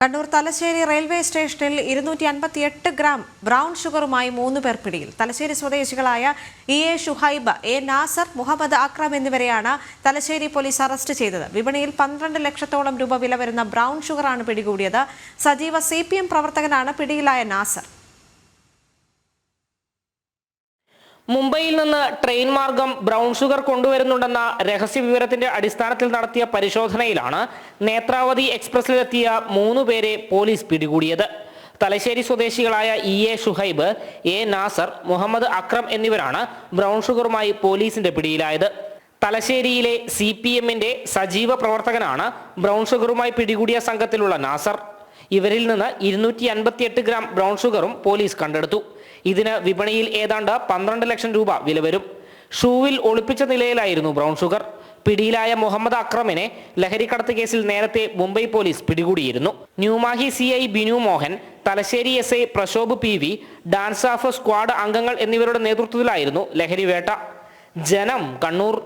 Kannur Thalassery railway സ്റ്റേഷനിൽ 258 gram brown ഷുഗറുമായി 3 പേർ പിടിയിൽ. തലശ്ശേരി സ്വദേശികളായ എ ഷുഹൈബ്, എ നാസർ, മുഹമ്മദ് അക്രം എന്നിവരെയാണ് തലശ്ശേരി പോലീസ് അറസ്റ്റ് ചെയ്തത്. വിപണിയിൽ 12 ലക്ഷത്തോളം രൂപ വില വരുന്ന ബ്രൗൺ ഷുഗറാണ് പിടികൂടിയത്. സജീവ CPM പ്രവർത്തകനാണ് പിടിയിലായ നാസർ. മുംബൈയിൽ നിന്ന് ട്രെയിൻ മാർഗം ബ്രൗൺ ഷുഗർ കൊണ്ടുവരുന്നുണ്ടെന്ന രഹസ്യ വിവരത്തിന്റെ അടിസ്ഥാനത്തിൽ നടത്തിയ പരിശോധനയിലാണ് നേത്രാവതി എക്സ്പ്രസിലെത്തിയ 3 പേരെ പോലീസ് പിടികൂടിയത്. തലശ്ശേരി സ്വദേശികളായ എ ഷുഹൈബ്, എ നാസർ, മുഹമ്മദ് അക്രം എന്നിവരാണ് ബ്രൗൺ ഷുഗറുമായി പോലീസിന്റെ പിടിയിലായത്. തലശ്ശേരിയിലെ CPMന്റെ സജീവ പ്രവർത്തകനാണ് ബ്രൗൺ ഷുഗറുമായി പിടികൂടിയ സംഘത്തിലുള്ള നാസർ. ഇവരിൽ നിന്ന് 258 ഗ്രാം ബ്രൗൺ ഷുഗറും പോലീസ് കണ്ടെടുത്തു. ഇതിന് വിപണിയിൽ ഏതാണ്ട് 12 ലക്ഷം രൂപ വില വരും. ഷൂവിൽ ഒളിപ്പിച്ച നിലയിലായിരുന്നു ബ്രൗൺ ഷുഗർ. പിടിയിലായ മുഹമ്മദ് അക്രമിനെ ലഹരിക്കടത്ത് കേസിൽ നേരത്തെ മുംബൈ പോലീസ് പിടികൂടിയിരുന്നു. New Mahe CI Binu Mohan, Thalassery SI Prashobh PV, DANSAF squad അംഗങ്ങൾ എന്നിവരുടെ നേതൃത്വത്തിലായിരുന്നു ലഹരി വേട്ട. ജനം, കണ്ണൂർ.